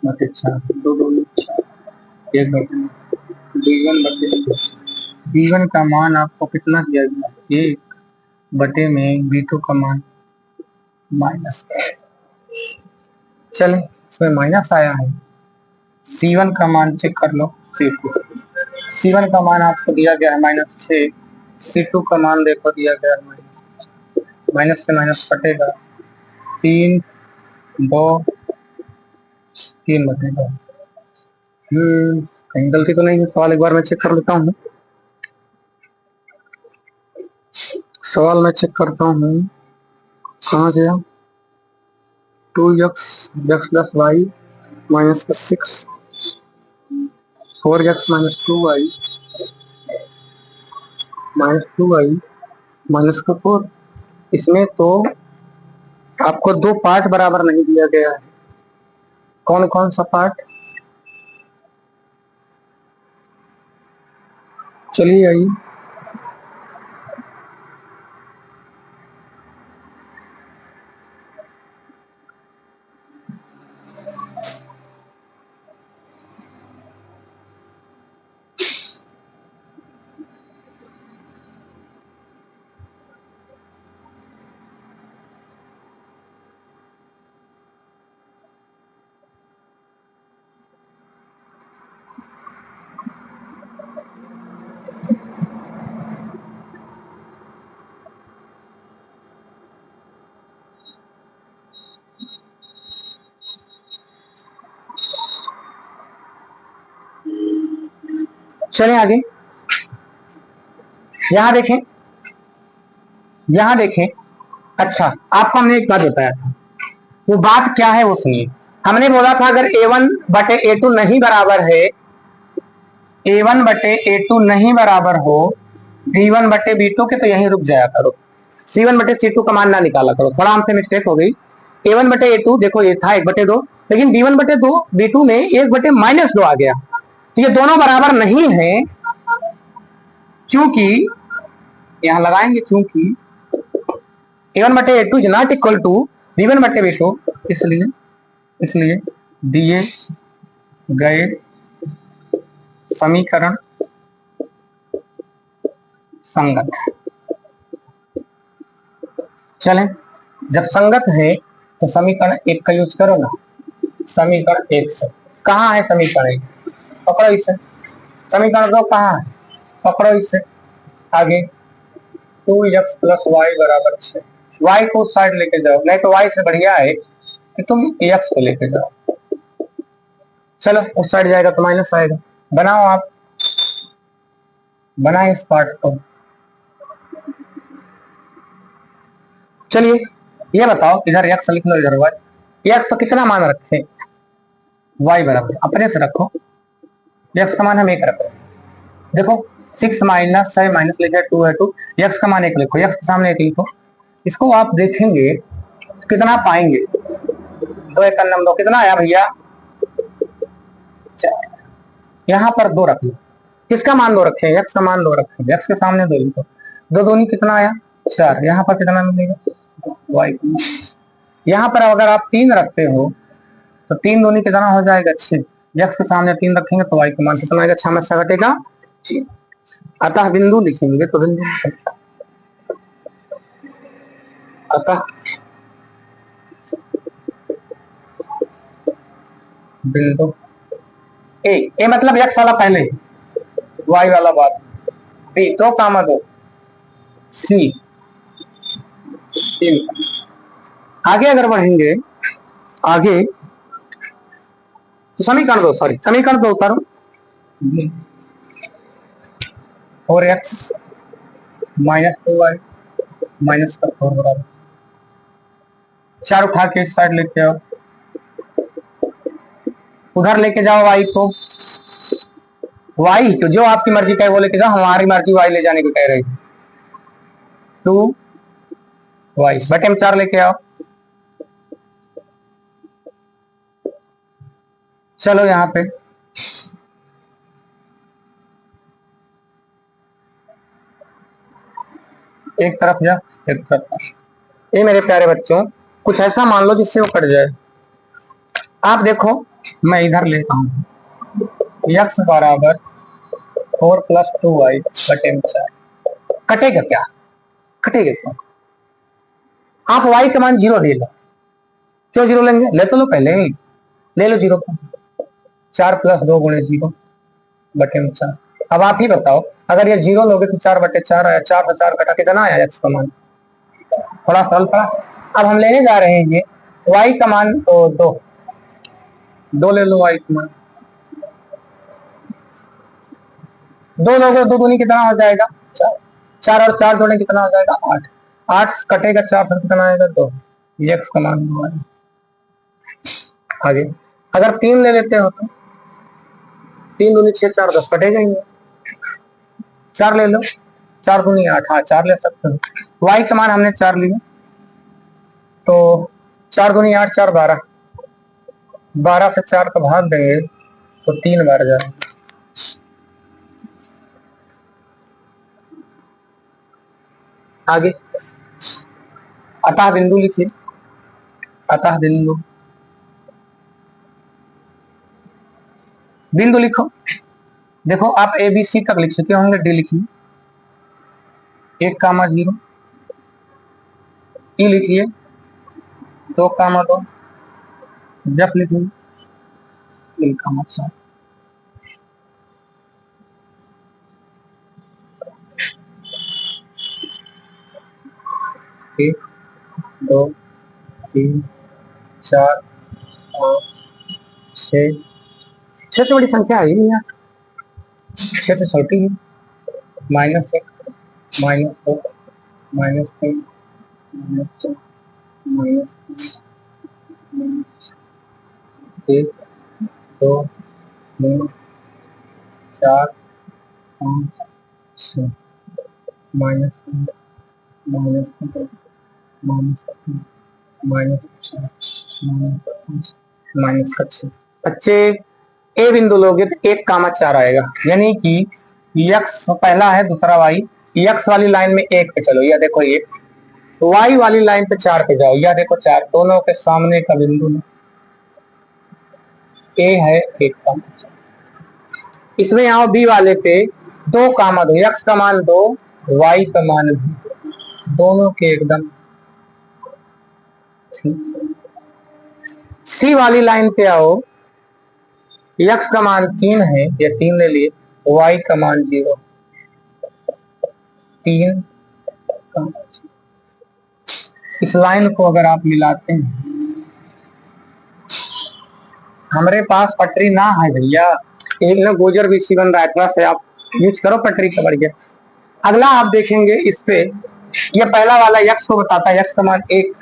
बटे 4, 2 2 4, 1 बटे, b1 बटे b1 का मान आपको कितना दिया गया, 1 बटे में b2 का मान माइनस। चले, इसमें माइनस आया है, c1 का मान चेक कर लो, c1 का मान आपको दिया गया है -6, c2 का मान देखो दिया गया है माइनस से माइनस कटेगा, 3 2 3 बटे 2। कहीं गलती तो नहीं है, सवाल एक बार मैं चेक कर लेता हूँ, सवाल मैं चेक करता हूँ, कहाँ गया, 2x x plus Y minus का 6, 4x माइनस 2y माइनस का 4। इसमें तो आपको दो पार्ट बराबर नहीं दिया गया है। कौन कौन सा पार्ट? चलिए आइए, चलें आगे। यहां देखें। अच्छा, आपको हमने एक बात बताया था, वो बात क्या है वो सुनिए। हमने बोला था अगर A1 बटे A2 नहीं बराबर है, A1 बटे A2 नहीं बराबर हो B1 बटे B2 के, तो यहीं रुक जाया करो। C1 बटे C2 का मान ना निकाला करो, थोड़ा हमसे मिस्टेक हो गई। A1 बटे A2 देखो ये था 1/2, लेकिन B1 बटे 2 B2 में 1 बटे -2 आ गया, तो ये दोनों बराबर नहीं है, क्योंकि यहां लगाएंगे क्योंकि A1 बटे A2 is not equal to B1 बटे B2, इसलिए दिए गए समीकरण संगत। चलें, जब संगत है तो समीकरण 1 का यूज करो ना। समीकरण 1 से कहाँ है समीकरण 1? पकड़ो इसे। समीकरण 2 कहाँ है? पकड़ो इसे। आगे 2x प्लस वाई बराबर 6, y को उस साइड लेके जाओ, नहीं तो y से बढ़िया है कि तुम x को लेके जाओ। चलो उस साइड जाएगा तो माइनस आएगा। बनाओ, आप बनाए इस पार्ट को। चलिए ये बताओ, इधर x लिख लो, इधर y। x को कितना मान रखे? y बराबर अपने से रखो, x का मान हम 1 रखो। देखो 6 माइनस है, माइनस लेके 2 है 2, x का मान 1 लिखो, x के सामने 1 लिखो। इसको आप देखेंगे कितना पाएंगे, 2 1 का 9, कितना आया भैया? 4। यहाँ पर 2 रख लो। किसका मान 2 रखे? x का मान 2 रखे, x के सामने 2 लिखो। 2 दूनी कितना आया? 4। यहाँ पर कितना मिलेगा? y। यहाँ पर अगर आप 3 रखते हो तो 3 दूनी कितना हो जाएगा? 6। x के सामने 3 रखेंगे तो y का मान कितना आएगा? 6 में 6 घटेगा 6। अतः बिंदु लिखेंगे तो अतः बिंदु ए मतलब x वाला पहले, y वाला बाद, बी 2, 2, सी 3। आगे अगर बढ़ेंगे, आगे तो समीकरण 2 उतारो। 4x माइनस 2y माइनस का 4 बराबर 4 उठा के इस साइड लेके आओ, उधर लेके जाओ y को। y तो जो आपकी मर्जी का है वो लेके जाओ, हमारी मर्जी y ले जाने को कह रही है। 2y बटे में 4 लेके आओ। चलो यहाँ पे एक तरफ जा, एक तरफ। ये मेरे प्यारे बच्चों, कुछ ऐसा मान लो जिससे वो कट जाए। आप देखो मैं इधर लेता हूँ, x बराबर 4 प्लस 2y बटे में 4। कटेगा क्या? कटेगा क्या? आप y का मान 0 ले लो। क्यों 0 लेंगे? ले तो लो पहले, ले लो 0 को। 4 प्लस 2 गुणे 0 बटे में 4। अब आप ही बताओ, अगर ये 0 लोगे तो 4 बटे 4 आया, 4 से 4 कटा, कितना आया x का मान? थोड़ा सरल पड़ा। अब हम लेने जा रहे हैं ये y का मान तो 2 ले लो y का मान। 2 लोगे 2 दूनी कितना हो जाएगा? 4। 4 और 4 जोड़े कितना हो जाएगा? 8। 8 कटेगा 4 से कितना आएगा? 2। x का मान 2 आएगा। आगे अगर 3 ले लेते हो तो 3 दूनी 6, 4 10 कटेगा ही नहीं। 4 ले लो, 4 दूनी 8, हाँ 4 ले सकते हो। y का मान हमने 4 लिया, तो 4 दूनी 8, 4 12, 12 से 4 का भाग देंगे तो 3 बार जाए। आगे अतः बिंदु लिखिए, अतः बिंदु, बिंदु लिखो। देखो आप ए बी सी तक लिख चुके होंगे, डी लिखिए, 1,0, ई लिखिए 2,2, जब लिखिए 3,4। 1 2 3 4 5 6, 6 से बड़ी संख्या है ही नहीं यार, 6 से छोटी है। -1, -2, -3, -4, -1 2 3 4 5 6, -1 -2 -3 -4 -5 बच्चे ए बिंदु लोगे तो 1,4 आएगा, यानी कि यक्स पहला है, दूसरा वाई। यक्स वाली लाइन में 1 पे चलो, या देखो 1, वाई वाली लाइन पे 4 पे जाओ, या देखो 4, दोनों के सामने का बिंदु ए है 1,4। इसमें आओ बी वाले पे 2,2, यक्स का मान 2, वाई का मान 2, दोनों के एकदम ठीक। सी वाली लाइन पे आओ, यक्स का मान 3 है, या 3 ले लिए, वाई का मान 0, 3 का। इस लाइन को अगर आप मिलाते हैं, हमारे पास पटरी ना है भैया, एक ना गोजर बीसी बन रहा है, थोड़ा सा आप यूज करो पटरी का बढ़िया। अगला आप देखेंगे इस पे, ये पहला वाला यक्स को बताता है, यक्स का मान 1,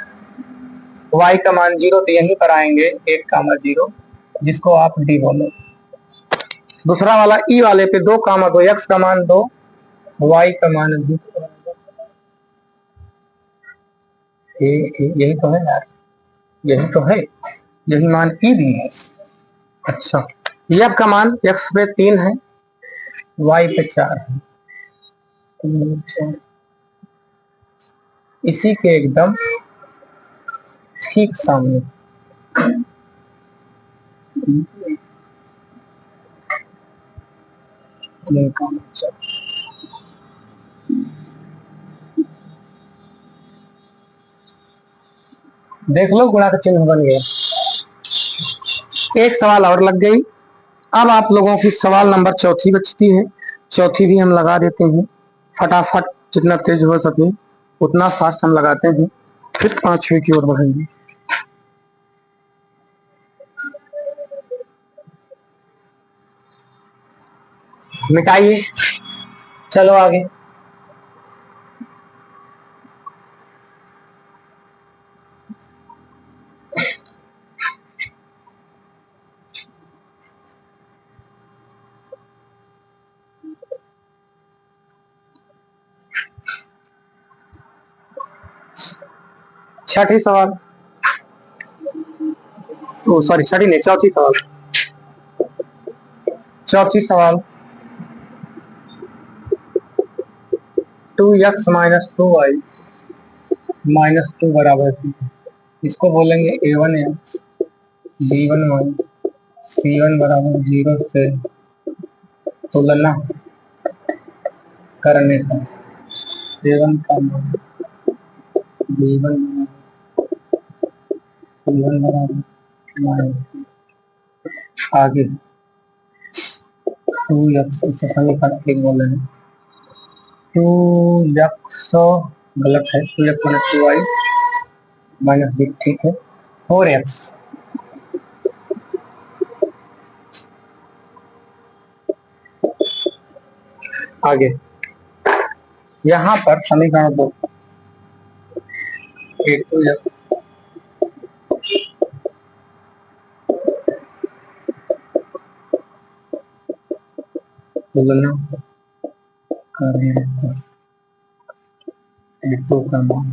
वाई का मान 0, तो यहीं पर आएंगे 1,0, जिसको आप डी बोलो। दूसरा वाला ई वाले पे 2,2, यक्स का मान 2, वाई का मान 2, यही तो है यार, यही तो है, यही मान ई दी है। अच्छा, यफ का मान एक्स पे 3 है, वाई पे 4 है, 3 4, इसी के एकदम ठीक सामने देख लो, गुणा का चिन्ह बन गया। एक सवाल और लग गई। अब आप लोगों की सवाल नंबर 4 बचती है, 4 भी हम लगा देते हैं फटाफट, जितना तेज हो सके उतना फास्ट हम लगाते हैं, फिर 5वें की ओर बढ़ेंगे। मिटाइए, चलो आगे। छठी सवाल, सॉरी छठी नहीं, चौथी सवाल, चौथी सवाल, 2x - 2y -2 बराबर 0, इसको बोलेंगे a1x b1y c1 बराबर 0 से तुलना करने का a1 का मान b1 c1 बराबर -2। आगे 2x, इसे समीकरण 1 बोले हैं, 2x गलत है, 2x - 2y -b, ठीक है, 4x आगे यहाँ पर समीकरण 2, 2x तुलना करें A2 का मान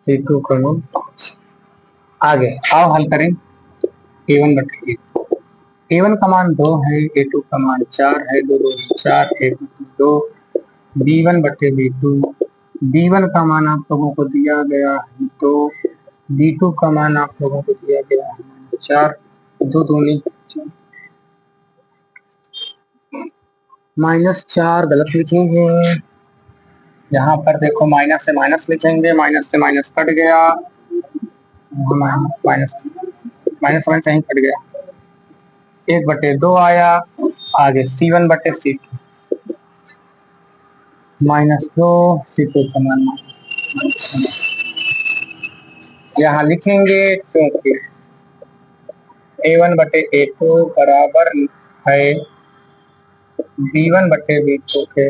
C2 का मान। आगे आओ हल करें A1 बटे A1 का मान 2 है, A2 का मान 4 है, 2 2 4, A2 2, B1 बटे B2, B1 का मान आप लोगों को दिया गया है 2, B2 का मान आप लोगों को दिया गया है 4, 2 दूनी -4 गलत लिखेंगे। यहाँ पर देखो माइनस से माइनस लिखेंगे, माइनस से माइनस कट गया, माइनस माइनस माइनस यहीं कट गया, 1 बटे 2 आया। आगे C1 बटे C2 -2, C2 का मान यहाँ लिखेंगे क्योंकि A1 बटे A2 बराबर है B1 बटे B2 के,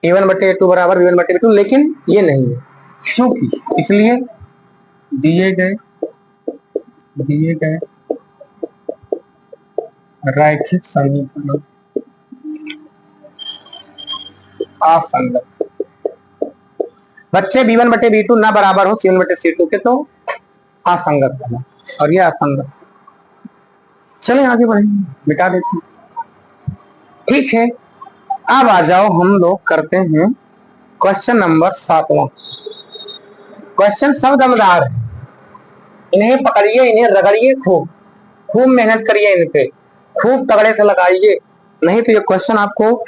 A1 बटे A2 बराबर B1 बटे B2, लेकिन ये नहीं है क्योंकि इसलिए दिए गए रैखिक समीकरण असंगत। बच्चे B1 बटे B2 ना बराबर हो C1 बटे C2 के तो असंगत बना, और ये असंगत। चले आगे बढ़ेंगे, मिटा देते हैं। ठीक है, अब आ जाओ हम लोग करते हैं क्वेश्चन नंबर 7वां। क्वेश्चन सब दमदार है, इन्हें पकड़िए, इन्हें रगड़िए, खूब खूब मेहनत करिए, इन पे खूब तगड़े से लगाइए, नहीं तो ये क्वेश्चन आपको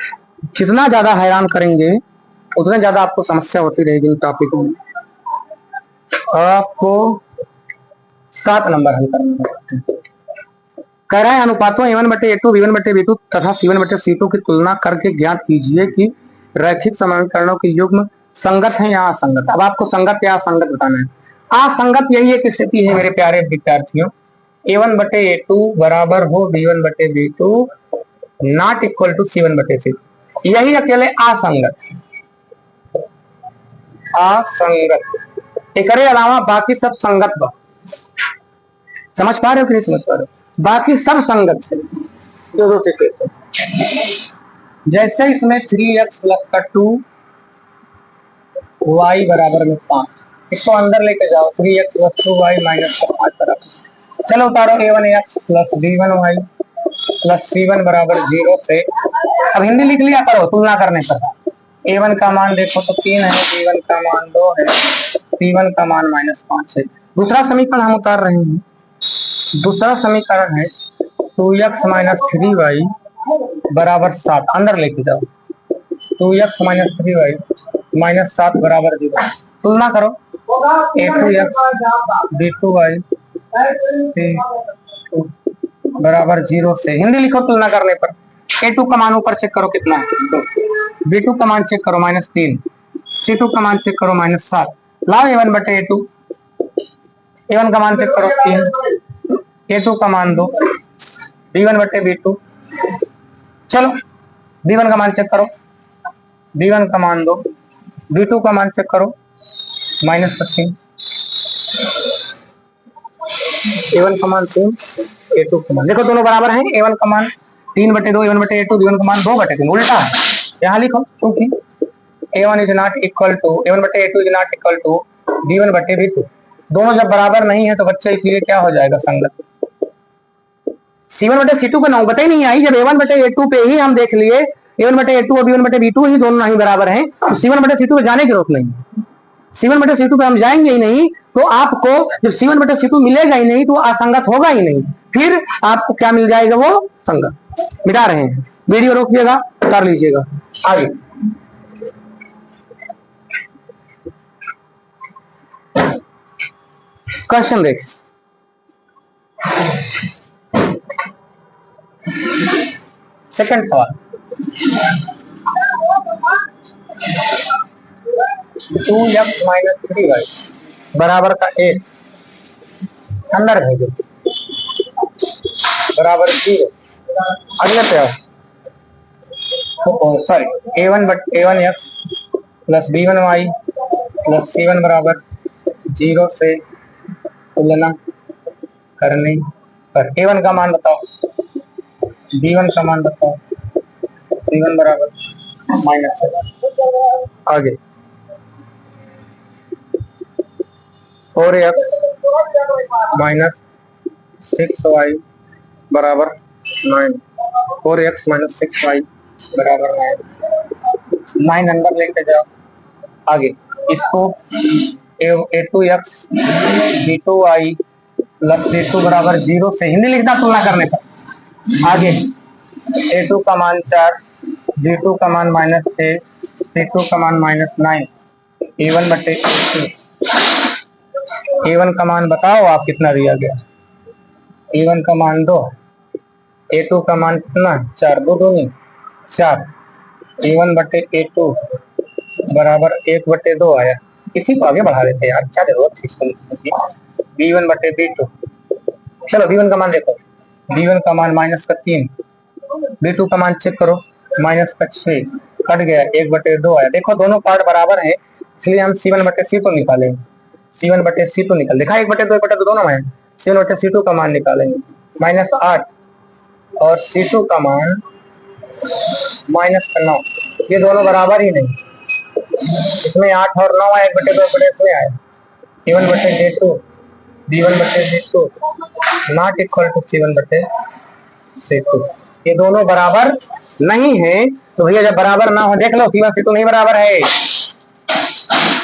जितना ज्यादा हैरान करेंगे उतना ज्यादा आपको समस्या होती रहेगी इन टॉपिकों में। आपको 7 नंबर हल करना है। कह रहा है अनुपातों A1 बटे A2, B1 बटे B2 तथा C1 बटे C2 की तुलना करके ज्ञात कीजिए कि रैखिक समीकरणों के युग्म संगत है या असंगत। अब आपको संगत या असंगत बताना है। असंगत यही एक स्थिति है मेरे प्यारे विद्यार्थियों, A1 बटे A2 बराबर हो B1 बटे B2 not equal to C1 बटे C2, यही अकेले असंगत है। असंगत एक अलावा बाकी सब संगत बा। समझ पा रहे हो कि नहीं समझ पा रहे हो? बाकी सब संगत है। दो से जैसे इसमें 3x प्लस का 2 y बराबर में 5, इसको अंदर लेके जाओ, 3x प्लस 2y माइनस 5 बराबर। चलो उतारो A1x plus B1y plus C1 बराबर 0 से। अब हिंदी लिख लिया करो तुलना करने पर। A1 का मान देखो तो 3 है, B1 का मान 2 है, C1 का मान -5 है। दूसरा समीकरण हम उतार रहे हैं। दूसरा समीकरण है 2x माइनस 3y बराबर 7, अंदर लेके जाओ, 2x माइनस 3y माइनस 7 बराबर 0। तुलना करो A2x B2y बराबर 0 से। हिंदी लिखो तुलना करने पर। A2 का मान ऊपर चेक करो कितना है, तो B2 का मान चेक करो -3, C2 का मान चेक करो -7। लाओ A1 बटे A2, A1 का मान चेक करो 3, A2 का मान 2, B1 बटे B2। चलो B1 का मान चेक करो, B1 का मान 2, B2 का मान चेक करो -15, A1 का मान 3, A2 का मान देखो दोनों बराबर हैं। A1 का मान 3 बटे 2, A1 बटे A2, B1 का मान 2 बटे 3, उल्टा है। यहाँ लिखो क्योंकि A1 is not equal to, A1 बटे A2 is not equal to B1 बटे B2। दोनों जब बराबर नहीं है तो बच्चे इसलिए क्या हो जाएगा, संगत। C1 बटे C2 को नौबत ही नहीं आई, जब A1 बटे A2 पे ही हम देख लिए A1 बटे A2 और B1 बटे B2 ही दोनों नहीं बराबर हैं, तो C1 बटे C2 पे जाने की जरूरत नहीं। C1 बटे C2 पे हम जाएंगे ही नहीं, तो आपको जब C1 बटे C2 मिलेगा ही नहीं तो असंगत होगा ही नहीं, फिर आपको क्या मिल जाएगा, वो संगत। मिटा रहे हैं, वीडियो रोकिएगा, उतार लीजिएगा। आगे क्वेश्चन देख, सेकंड सवाल। 2x माइनस 3y बराबर का 1 अंदर भेजो बराबर 0। अगले पे आओ, sorry A1x plus B1y plus C1 बराबर 0 से तुलना करने पर A1 का मान बताओ, B1 का मान बताओ, C1 बराबर -7। आगे 4x माइनस 6y बराबर 9। 4x माइनस 6y बराबर 9 अंदर लेके जाओ। आगे इसको a2x b2y प्लस c2 बराबर 0 से हिंदी लिखना तुलना करने पर। आगे a2 का मान 4, g2 का मान -6, c2 का मान -9, a1 बटे a1 का मान बताओ आप कितना दिया गया। a1 का मान 2, a2 का मान कितना 4, 2 दूनी 4, a1 बटे a2 बराबर 1 बटे 2 आया। इसी को आगे बढ़ा देते हैं यार, क्या जरूरत है b1 बटे b2। चलो b1 का मान देखो, b1 का मान -3, b2 का मान चेक करो -6, कट गया 1 बटे 2 आया। देखो दोनों पार्ट बराबर है, इसलिए हम c1 बटे c2 निकालेंगे। c1 बटे c2 निकाल देखा, 1 बटे 2 1 बटे 2 दोनों में है। c1 बटे c2 का मान निकालेंगे -8 और c2 का मान -9। ये दोनों बराबर ही नहीं, इसमें 8 और 9 आया, 1 बटे 2 1 बटे इसमें आया। c1 बटे c2 b1 बटे b2 not equal to c1 बटे c2। ये दोनों बराबर नहीं है, तो भैया जब बराबर ना हो देख लो c1 c2 नहीं बराबर है।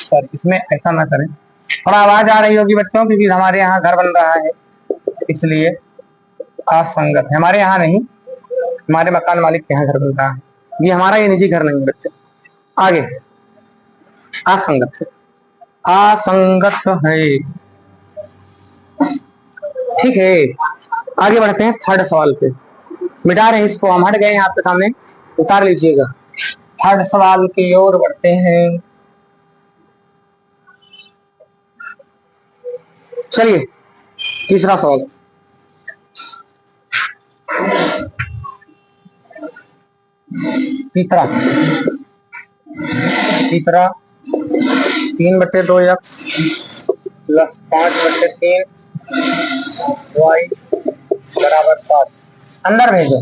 सर इसमें ऐसा ना करें, थोड़ा आवाज आ रही होगी बच्चों, क्योंकि हमारे यहाँ घर बन रहा है, इसलिए असंगत है। हमारे यहाँ नहीं, हमारे मकान मालिक के यहाँ घर बन रहा है, ये हमारा ये निजी घर नहीं है बच्चे। आगे असंगत है, असंगत है, ठीक है। आगे बढ़ते हैं थर्ड सवाल पे, मिटा रहे हैं इसको, हम हट गए हैं आपके सामने, उतार लीजिएगा। थर्ड सवाल की ओर बढ़ते हैं। चलिए तीसरा सवाल, तीसरा 3 बटे 2x प्लस 5 बटे 3 y बराबर 7 अंदर भेजो।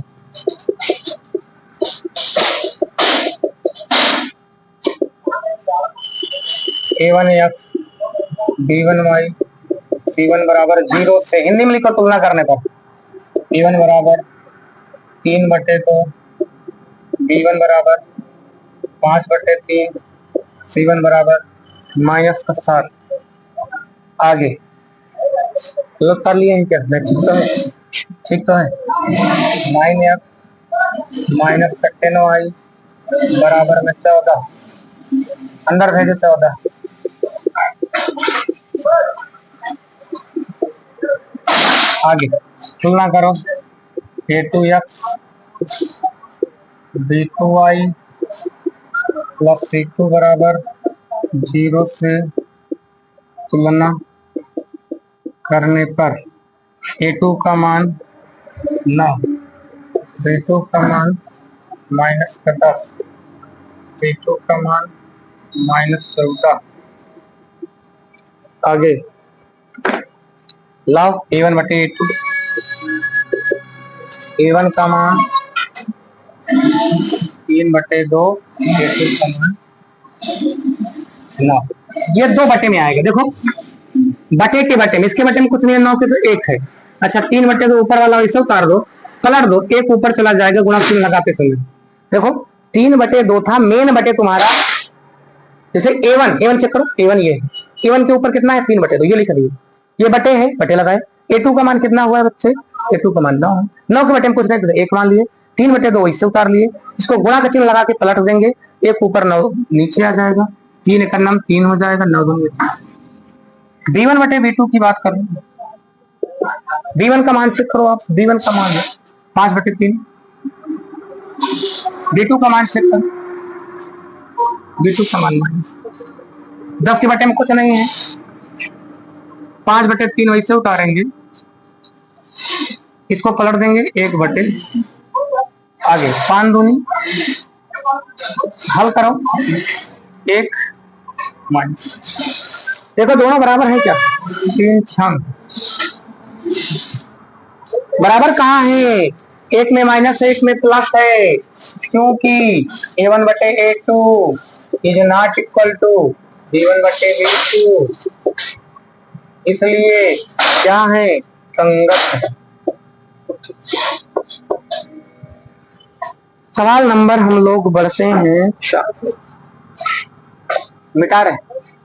a1x b1y c1 बराबर 0 से हिंदी में लिखो तुलना करने पर। a1 बराबर 3 बटे 2, b1 बराबर 5 बटे 3, c1 बराबर -7। आगे लोग कर लिए हैं क्या, ठीक तो है, ठीक तो है। 9x माइनस 10y बराबर में 14 अंदर भेजो 14। आगे तुलना करो, a2x b2y प्लस c2 बराबर 0 से तुलना करने पर a2 का मान 9, b2 का मान -10, c2 का मान -14। आगे लाओ a1 बटे a2, a1 का मान 3 बटे 2, a2 का मान 9। ये 2 बटे में आएगा, देखो बटे के बटे में, इसके बटे में कुछ नहीं है, 9 के तो 1 है। अच्छा 3 बटे तो ऊपर वाला इसे उतार दो, पलट दो, 1 ऊपर चला जाएगा गुणा चिन्ह लगाते समय। देखो 3 बटे 2 था, मेन बटे तुम्हारा जैसे a1 चेक करो, a1 ये a1 के ऊपर कितना है 3 बटे 2, ये लिख दिए, ये बटे है, बटे लगाए। a2 का मान कितना हुआ है बच्चे, a2 का मान 9 है, 9 के बटे में कुछ नहीं तो 1 मान लिए, 3 बटे 2 इससे उतार लिए, इसको गुणा का चिन्ह लगा के पलट देंगे, 1 ऊपर 9 नीचे आ जाएगा, 3 एक नाम 3 हो जाएगा, 9 दूनी। b1 बटे b2 की बात करो, b1 का मान चेक करो आप, b1 का मान है 5 बटे 3, b2 का मान चेक करो, b2 का मान 10 के बटे में कुछ नहीं है, 5 बटे 3 वैसे उतारेंगे, इसको पलट देंगे 1 बटे। आगे 5 दूनी, हल करो 1 माइनस, देखो दोनों बराबर है क्या, 3 6 बराबर कहाँ है, एक में माइनस है एक में प्लस है, क्योंकि a1 बटे a2 is not equal to b1 बटे b2, इसलिए क्या है, संगत है। सवाल नंबर हम लोग बढ़ते हैं, मिटा रहे,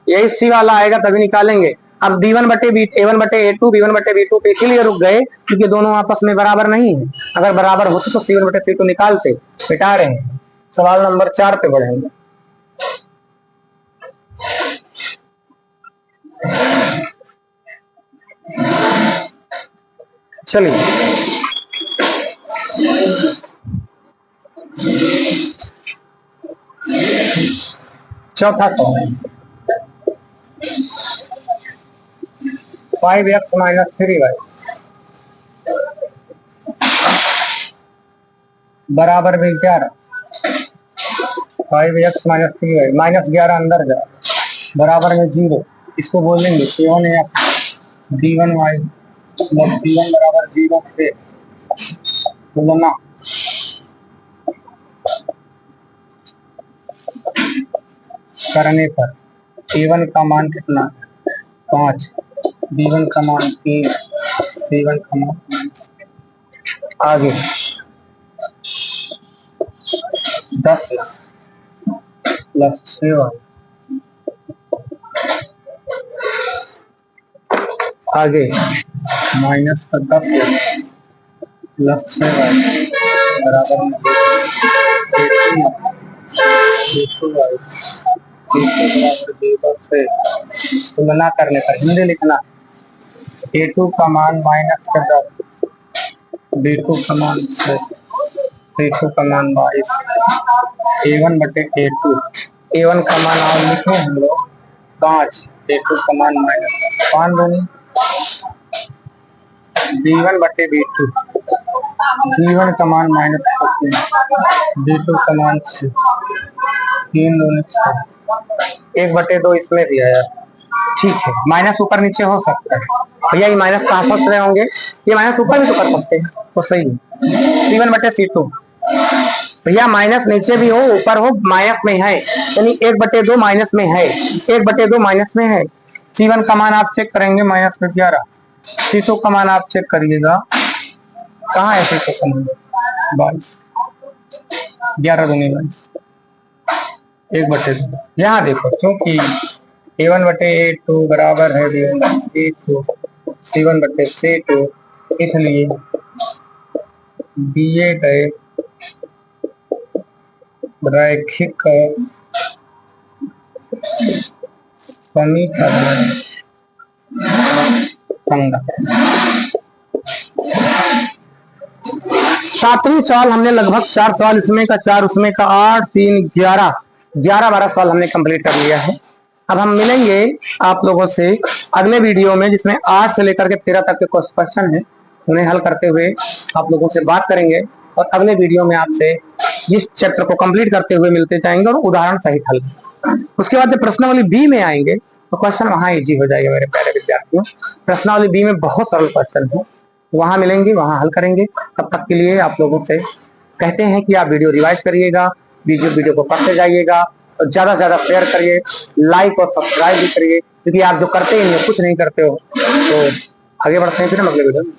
यही सी वाला आएगा तभी निकालेंगे। अब b1 बटे a1 बटे a2 b1 बटे b2 पे इसीलिए रुक गए क्योंकि दोनों आपस में बराबर नहीं है, अगर बराबर होते तो c1 बटे c2 निकालते। मिटा रहे हैं, सवाल नंबर 4 पे बढ़ेंगे। चलिए चौथा सवाल, 5x माइनस 3y बराबर में 11, 5x माइनस 3y माइनस 11 अंदर जा बराबर में 0, इसको बोलेंगे a1x b1y प्लस b1 बराबर 0 से तुलना करने पर a1 का मान कितना, 5, b1 का मान 3, c1 का मान, आगे 10 प्लस 7, आगे माइनस 10 प्लस 7 बराबर में से तुलना करने पर हिंदी लिखना, a2 का मान माइनस 10, b2 का मान 6, c2 का मान 22, a1 बटे a2, a1 का मान और लिखे हम लोग 5, a2 का मान माइनस 5 दूनी b1 बटे b2, b1 का मान माइनस 15, b2 का मान 6, 3 दूनी 6, 1/2 इसमें भी आया, ठीक है। माइनस ऊपर नीचे हो सकता है भैया, ये माइनस कहाँ फंस रहे होंगे, ये माइनस ऊपर भी तो कर सकते हैं, तो सही है। c1 बटे c2 भैया माइनस नीचे भी हो ऊपर हो माइनस में है, यानी 1/2 माइनस में है, 1/2 माइनस में है। c1 का मान आप चेक करेंगे माइनस में 11, c2 का मान आप चेक करिएगा, कहाँ है c2 का मान 22, 11 दूनी 22, 1/2 यहाँ देखो, क्योंकि a1 बटे a2 बराबर है a2 c1 बटे c2, इसलिए दिए गए रैखिक समीकरण संगत। सातवीं सवाल हमने लगभग 4 सवाल इसमें का 4 उसमें का 8 3 11 सवाल हमने कंप्लीट कर लिया है। अब हम मिलेंगे आप लोगों से अगले वीडियो में, जिसमें 8 से लेकर के 13 तक के क्वेश्चन है, उन्हें हल करते हुए आप लोगों से बात करेंगे, और अगले वीडियो में आपसे इस चैप्टर को कंप्लीट करते हुए मिलते जाएंगे और उदाहरण सहित हल। उसके बाद जब प्रश्नावली बी में आएंगे तो क्वेश्चन वहां इजी हो जाएगा मेरे प्यारे विद्यार्थियों। प्रश्नावली बी में बहुत सरल क्वेश्चन है, वहां मिलेंगे, वहां हल करेंगे। तब तक के लिए आप लोगों से कहते हैं कि आप वीडियो रिवाइज करिएगा, वीडियो को पढ़ते जाइएगा, और ज्यादा से ज्यादा शेयर करिए, लाइक और सब्सक्राइब भी करिए, क्योंकि आप जो करते हैं कुछ नहीं करते हो। तो आगे बढ़ते हैं फिर हम अगले वीडियो में।